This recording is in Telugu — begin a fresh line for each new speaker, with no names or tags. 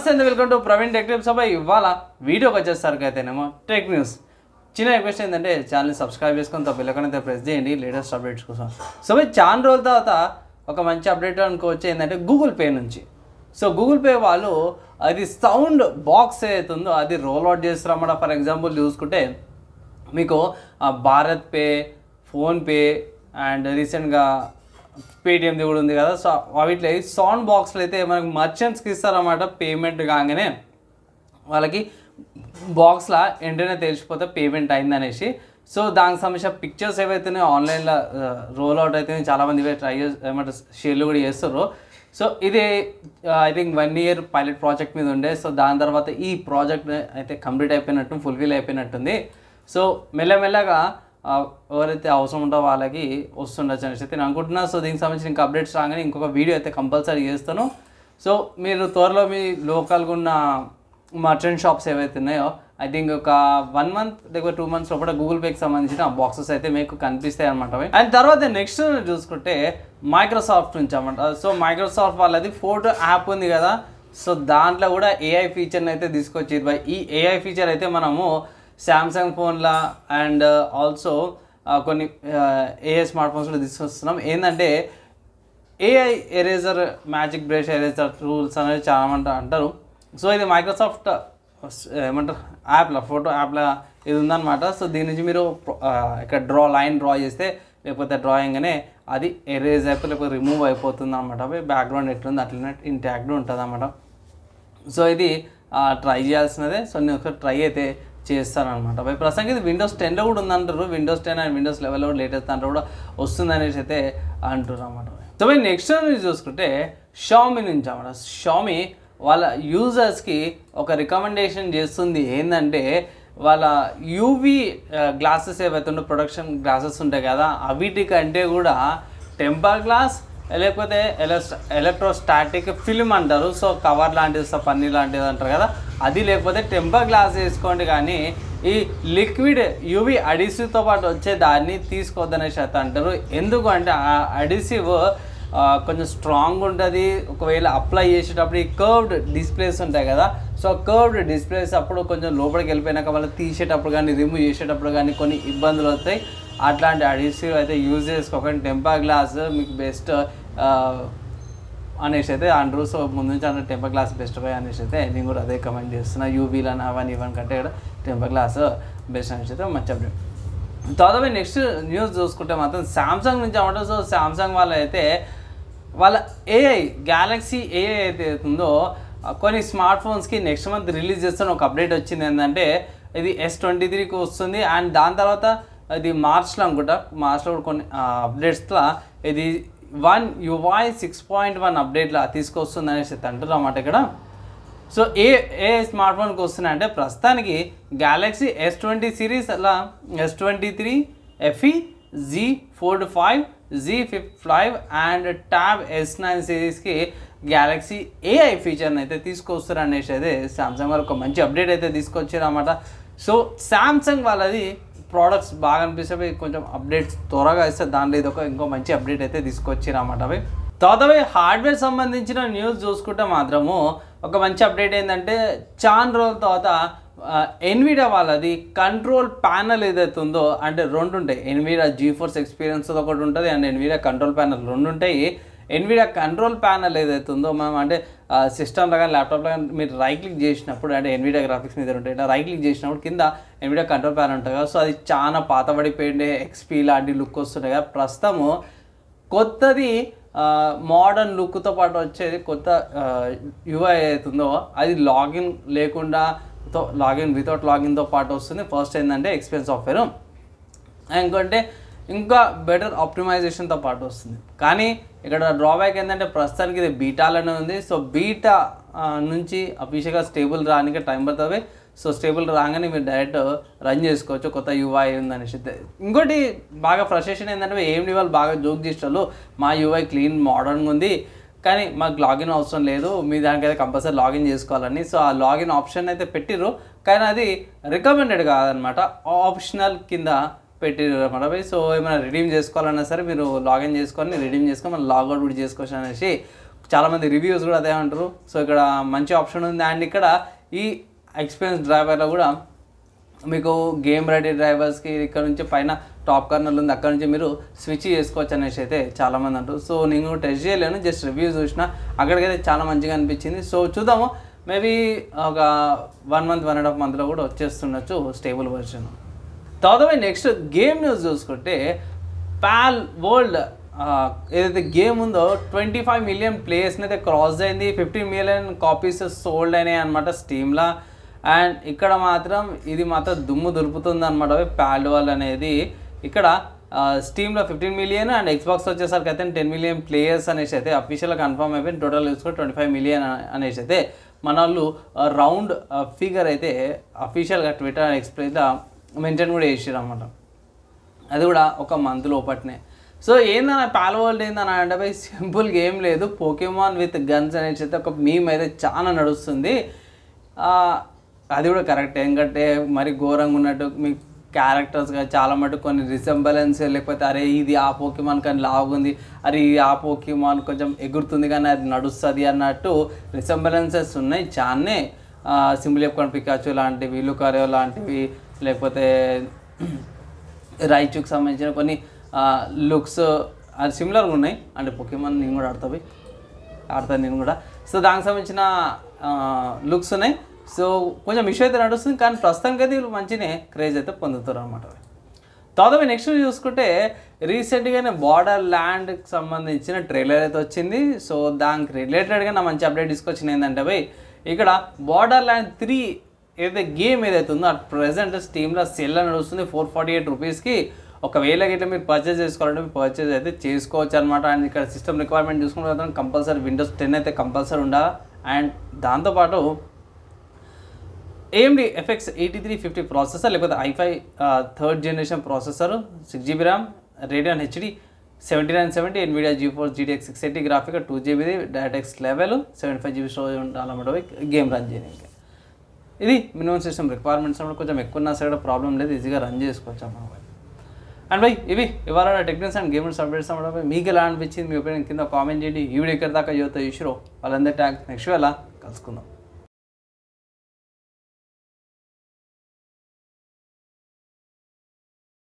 నమస్తే అండి, welcome to Praveen tech tips. ఇవాళ వీడియోకి వచ్చేసరికి అయితేనేమో టెక్ న్యూస్. చిన్న రిక్వెస్ట్ ఏంటంటే ఛానల్ని సబ్స్క్రైబ్ చేసుకొని బెల్ ప్రెస్ చేయండి లేటెస్ట్ అప్డేట్స్ కోసం. చాలా రోజుల తర్వాత ఒక మంచి అప్డేట్ అనుకోవచ్చు ఏంటంటే గూగుల్ పే నుంచి. గూగుల్ పే వాళ్ళు అది సౌండ్ బాక్స్ ఏదైతుందో అది రోల్ అవుట్ చేస్తారన్నమాట. ఫర్ ఎగ్జాంపుల్ చూసుకుంటే మీకు భారత్ పే, ఫోన్పే అండ్ రీసెంట్గా పేటిఎంది కూడా ఉంది కదా. వాటిలో సౌండ్ బాక్స్లు అయితే మనకు మర్చెంట్స్కి ఇస్తారన్నమాట. పేమెంట్ కాగానే వాళ్ళకి బాక్స్లో వెంటనే తెలిసిపోతే పేమెంట్ అయిందనేసి. దానికి సంబంధించిన పిక్చర్స్ ఏవైతే ఆన్లైన్లో రోల్ అవుట్ అయితే చాలామంది ట్రై ఏమంటారు షేర్లు కూడా చేస్తారు. ఇది I think 1 year pilot project మీద ఉండే. దాని తర్వాత ఈ ప్రాజెక్ట్ అయితే కంప్లీట్ అయిపోయినట్టు, ఫుల్ఫిల్ అయిపోయినట్టుంది. మెల్లమెల్లగా ఎవరైతే అవసరం ఉంటో వాళ్ళకి వస్తుండొచ్చు అనేసి అయితే నేను అనుకుంటున్నా. దీనికి సంబంధించిన ఇంకా అప్డేట్స్ రాగానే ఇంకొక వీడియో అయితే కంపల్సరీ చేస్తాను. మీరు త్వరలో మీ లోకల్గా ఉన్న మర్చెంట్ షాప్స్ ఏవైతే ఉన్నాయో ఐ థింక్ ఒక 1 month లేకపోతే 2 months లోపల గూగుల్ పేకి సంబంధించిన బాక్సెస్ అయితే మీకు కనిపిస్తాయి అనమాట. అండ్ తర్వాత నెక్స్ట్ చూసుకుంటే మైక్రోసాఫ్ట్ నుంచి అనమాట. మైక్రోసాఫ్ట్ వాళ్ళది ఫోటో యాప్ ఉంది కదా. దాంట్లో కూడా ఏఐ ఫీచర్ని అయితే తీసుకొచ్చేది. ఈ ఏఐ ఫీచర్ అయితే మనము శాంసంగ్ ఫోన్లో అండ్ ఆల్సో కొన్ని ఏఐ స్మార్ట్ ఫోన్స్లో తీసుకొస్తున్నాం. ఏంటంటే AI eraser, magic brush eraser tools అనేది చాలా అంటారు. ఇది మైక్రోసాఫ్ట్ ఏమంటారు యాప్లో, ఫోటో యాప్లో ఇది ఉందన్నమాట. దీని నుంచి మీరు ఇక్కడ లైన్ డ్రా చేస్తే లేకపోతే డ్రాయింగ్నే అది ఎరేజ్ అయిపోయి లేకపోతే రిమూవ్ అయిపోతుంది అనమాట. బ్యాక్గ్రౌండ్ ఎట్లుంది అట్లనే ఇంటాక్ట్గా ఉంటుంది అన్నమాట. ఇది ట్రై చేయాల్సినదే. నేను ఒకసారి ట్రై అయితే చేస్తానమాట. ప్రస్తుతానికి ఇది Windows 10లో కూడా ఉందంటారు. Windows 10 అండ్ Windows 11 కూడా లేటెస్ట్ దాంట్లో కూడా వస్తుంది అనేసి అయితే అంటారు అన్నమాట. నెక్స్ట్ చూసుకుంటే షామీ నుంచి అన్నమాట. షామీ వాళ్ళ యూజర్స్కి ఒక రికమెండేషన్ చేస్తుంది. ఏంటంటే వాళ్ళ యూవీ గ్లాసెస్ ఏవైతే ఉంటే ప్రొడక్షన్ గ్లాసెస్ ఉంటాయి కదా, వీటికంటే కూడా టెంపర్ గ్లాస్ లేకపోతే ఎలక్ట్రోస్టాటిక్ ఫిల్మ్ అంటారు. కవర్ లాంటిది, పన్నీర్ లాంటిది అంటారు కదా, అది లేకపోతే టెంపర్ గ్లాస్ వేసుకోండి. కానీ ఈ లిక్విడ్ యూవీ అడిసివ్తో పాటు వచ్చే దాన్ని తీసుకోవద్దనేసి అయితే అంటారు. ఎందుకు అంటే ఆ అడిసివ్ కొంచెం స్ట్రాంగ్ ఉంటుంది. ఒకవేళ అప్లై చేసేటప్పుడు ఈ కర్వ్డ్ డిస్ప్లేస్ ఉంటాయి కదా, కర్వ్డ్ డిస్ప్లేస్ అప్పుడు కొంచెం లోపలికి వెళ్ళిపోయినాక వాళ్ళు తీసేటప్పుడు కానీ రిమూవ్ చేసేటప్పుడు కానీ కొన్ని ఇబ్బందులు వస్తాయి. అట్లాంటి అడిసివ్ అయితే యూజ్ చేసుకోకండి. టెంపర్ గ్లాస్ మీకు బెస్ట్ అనేసి అయితే అంటారు. ముందు నుంచి అన్న టెంపర్ గ్లాస్ బెస్ట్ పోయి అనేసి అయితే నేను కూడా అదే కమెంట్ చేస్తున్నా. యూవీలను అవన్నీ ఇవన్నీ కంటే కూడా టెంపర్ గ్లాస్ బెస్ట్ అనేసి అయితే మంచి అప్డేట్. తర్వాత నెక్స్ట్ న్యూస్ చూసుకుంటే మాత్రం శాంసంగ్ నుంచి అన్నమాట. శాంసంగ్ వాళ్ళు అయితే వాళ్ళ ఏఐ గ్యాలక్సీ ఏఐ అయితే ఉందో కొన్ని స్మార్ట్ ఫోన్స్కి నెక్స్ట్ మంత్ రిలీజ్ చేస్తున్న ఒక అప్డేట్ వచ్చింది. ఏంటంటే ఇది S23కి వస్తుంది. అండ్ దాని తర్వాత ఇది మార్చ్లో అనుకుంటా, మార్చ్లో కూడా కొన్ని అప్డేట్స్లో ఇది UI 6.1 అప్డేట్లో తీసుకొస్తుంది అనేసి అంటారు అన్నమాట ఇక్కడ. ఏ స్మార్ట్ ఫోన్కి వస్తున్నాయంటే ప్రస్తుతానికి గ్యాలక్సీ S20 సిరీస్ అలా S23 FE, Z45, Z55 and tab S9 సిరీస్కి గ్యాలక్సీ ఏఐ ఫీచర్ని అయితే తీసుకొస్తారు అనేసి అయితే శాంసంగ్ వాళ్ళు ఒక మంచి అప్డేట్ అయితే తీసుకొచ్చారు అన్నమాట. శాంసంగ్ వాళ్ళది ప్రోడక్ట్స్ బాగా అనిపిస్తే కొంచెం అప్డేట్స్ త్వరగా ఇస్తే దాంట్లో ఇది ఇంకో మంచి అప్డేట్ అయితే తీసుకొచ్చారు అన్నమాట. తర్వాత హార్డ్వేర్ సంబంధించిన న్యూస్ చూసుకుంటే మాత్రము ఒక మంచి అప్డేట్ ఏంటంటే చాలా రోజుల తర్వాత ఎన్విడియా వాళ్ళది కంట్రోల్ ప్యానల్ ఏదైతే ఉందో, అంటే 2 ఉంటాయి. ఎన్విడియా జీఫోర్స్ ఎక్స్పీరియన్స్ ఒకటి ఉంటుంది అండ్ ఎన్విడియా కంట్రోల్ ప్యానల్ 2 ఉంటాయి. ఎన్విడియా కంట్రోల్ ప్యానల్ ఏదైతే ఉందో మనం అంటే సిస్టమ్లో కానీ ల్యాప్టాప్లో కానీ మీరు రైట్ క్లిక్ చేసినప్పుడు, అంటే ఎన్విడియా గ్రాఫిక్స్ మీద ఉంటాయి, ఇట్లా రైట్ క్లిక్ చేసినప్పుడు కింద ఎన్విడియా కంట్రోల్ ప్యానల్ ఉంటుంది కదా. అది చాలా పాతబడిపోయిండే ఎక్స్పీ లాంటి లుక్ వస్తుంటాయి కదా. ప్రస్తుతము కొత్తది మోడర్న్ లుక్తో పాటు వచ్చేది కొత్త UI అవుతుందో అది లాగిన్ లేకుండా వితౌట్ లాగిన్తో పాటు వస్తుంది. ఫస్ట్ ఏంటంటే ఎక్స్పీరియన్స్ సాఫ్ట్వేర్, ఇంకంటే ఇంకా బెటర్ ఆప్టిమైజేషన్తో పాటు వస్తుంది. కానీ ఇక్కడ డ్రాబ్యాక్ ఏంటంటే ప్రస్తుతానికి ఇది బీటాలోనే ఉంది. బీటా నుంచి అఫీషియల్గా స్టేబుల్ రానికి టైం పడుతుంది. స్టేబుల్ రాగానే మీరు డైరెక్ట్ రన్ చేసుకోవచ్చు. కొత్త UI ఉందనేసి. ఇంకోటి బాగా ఫ్రస్ట్రేషన్ ఏంటంటే AMD వాళ్ళు బాగా జోక్ చేసేవాళ్ళు, మా UI క్లీన్ మోడర్న్గా ఉంది కానీ మాకు లాగిన్ అవసరం లేదు, మీ దానికైతే కంపల్సరీ లాగిన్ చేసుకోవాలని. ఆ లాగిన్ ఆప్షన్ అయితే పెట్టిర్రు కానీ అది రికమెండెడ్ కాదనమాట, ఆప్షనల్ కింద పెట్టిర్రు అనమాట. ఏమైనా రిడీమ్ చేసుకోవాలన్నా సరే మీరు లాగిన్ చేసుకొని రిడీమ్ చేసుకొని మనం లాగౌట్ కూడా చేసుకోవచ్చు అనేసి చాలామంది రివ్యూస్ కూడా అదే అంటారు. సో ఇక్కడ మంచి ఆప్షన్ ఉంది. అండ్ ఇక్కడ ఈ ఎక్స్పీరియన్స్ డ్రైవర్లో కూడా మీకు గేమ్ రెడీ డ్రైవర్స్కి ఇక్కడ నుంచి పైన టాప్ కార్నర్లు ఉంది, అక్కడ నుంచి మీరు స్విచ్ చేసుకోవచ్చు అనేసి అయితే చాలామంది అంటారు. సో నేను టెస్ట్ చేయలేను, జస్ట్ రివ్యూ చూసిన, అక్కడికైతే చాలా మంచిగా అనిపించింది. సో చూద్దాము, మేబీ ఒక 1 month 1.5 monthలో కూడా వచ్చేస్తుండొచ్చు స్టేబుల్ వర్షన్. తర్వాత నెక్స్ట్ గేమ్ న్యూస్ చూసుకుంటే పాల్ వరల్డ్ ఏదైతే గేమ్ ఉందో 25 million ప్లేయర్స్ని అయితే క్రాస్ అయింది, 15 million కాపీస్ సోల్డ్ అయినాయి అనమాట స్టీమ్లో. అండ్ ఇక్కడ మాత్రం ఇది మాత్రం దుమ్ము దులుపుతుంది అనమాట పాల్ వరల్డ్ అనేది. ఇక్కడ స్టీమ్లో 15 million అండ్ ఎక్స్బాక్స్ వచ్చేసరికి అయితే 10 million ప్లేయర్స్ అనేసి అయితే అఫీషియల్గా కన్ఫర్మ్ అయిపోయింది. టోటల్ చూసుకుంటే 25 million అనేసి అయితే మన వాళ్ళు రౌండ్ ఫిగర్ అయితే అఫీషియల్గా ట్విట్టర్ ఎక్స్ప్రెస్లో మెన్షన్ కూడా చేసారు అనమాట. అది కూడా ఒక మంత్ లోపట్నే. సో ఏందన్న పాల్ వరల్డ్ ఏందని అంటే బై సింపుల్ గేమ్ లేదు, పోకెమాన్ విత్ గన్స్ అనేసి అయితే ఒక మీమ్ అయితే చాలా నడుస్తుంది. అది కూడా కరెక్ట్, ఎందుకంటే మరి ఘోరంగా ఉన్నట్టు మీ క్యారెక్టర్స్గా చాలా మటుకు కొన్ని రిసెంబలెన్స్, లేకపోతే అరే ఇది ఆ పోకెమాన్ కానీ లాగుంది, అరే ఆ పోకెమాన్ కొంచెం ఎగురుతుంది కానీ అది నడుస్తుంది అన్నట్టు రిసెంబలెన్సెస్ ఉన్నాయి చాలానే. సింపుల్ చెప్పుకోండి, పికాచు లాంటివి, లుకారియో లాంటివి, లేకపోతే రైచుకి సంబంధించిన కొన్ని లుక్స్ అది సిమిలర్గా ఉన్నాయి. అంటే పోకెమాన్ నేను కూడా ఆడతాను నేను కూడా. సో దానికి సంబంధించిన లుక్స్ ఉన్నాయి. సో కొంచెం ఇష్యూ అయితే నడుస్తుంది, కానీ ప్రస్తుతానికి అయితే వీళ్ళు మంచినే క్రేజ్ అయితే పొందుతారు అనమాట. తర్వాత నెక్స్ట్ చూసుకుంటే రీసెంట్గానే బార్డర్ ల్యాండ్కి సంబంధించిన ట్రైలర్ అయితే వచ్చింది. సో దానికి రిలేటెడ్గా నా మంచి అప్డేట్ తీసుకొచ్చింది ఏంటంటే భయ్, ఇక్కడ బార్డర్ ల్యాండ్ 3 ఏదైతే గేమ్ ఏదైతే ఉందో అట్ ప్రజెంట్ స్టీమ్లో సెల్ అని నడుస్తుంది 448 రూపీస్కి. ఒకవేళ గిట్లా మీరు పర్చేజ్ చేసుకోవాలంటే మీరు పర్చేజ్ అయితే చేసుకోవచ్చు అనమాట. అండ్ ఇక్కడ సిస్టమ్ రిక్వైర్మెంట్ చూసుకుంటే కంపల్సరీ విండోస్ 10 అయితే కంపల్సరీ ఉండాలి. అండ్ దాంతోపాటు AMD FX 8350 ప్రాసెసర్, లేకపోతే i5 3rd generation processor, 6GB RAM, Radeon HD 7970, NVIDIA GeForce GTX 680 graphic, 2GB DirectX level, 75GB storage ఉండాలన్నమాట గేమ్ రన్ చేయడానికి. ఇది మినిమం సిస్టమ్ రిక్వైర్మెంట్స్ అన్నమాట. కొంచెం ఎక్కువ ఉన్నా సరే ప్రాబ్లం లేదు, ఈజీగా రన్ చేసుకోవచ్చు అన్నమాట. అండ్ బై ఇవి ఇవాళ టెక్నిక్స్ అండ్ గేమర్స్ అప్డేట్స్ అన్నమాట. మీకు ఎలా అనిపించింది, మీ ఒపీనియన్ కింద కామెంట్ చేయండి. ఈ వీడియో ఇక్కడ దాకా యువత ఇష్రో వాళ్ళందరి ట్యాగ్ నెక్స్ట్ ఎలా కలుసుకుందాం.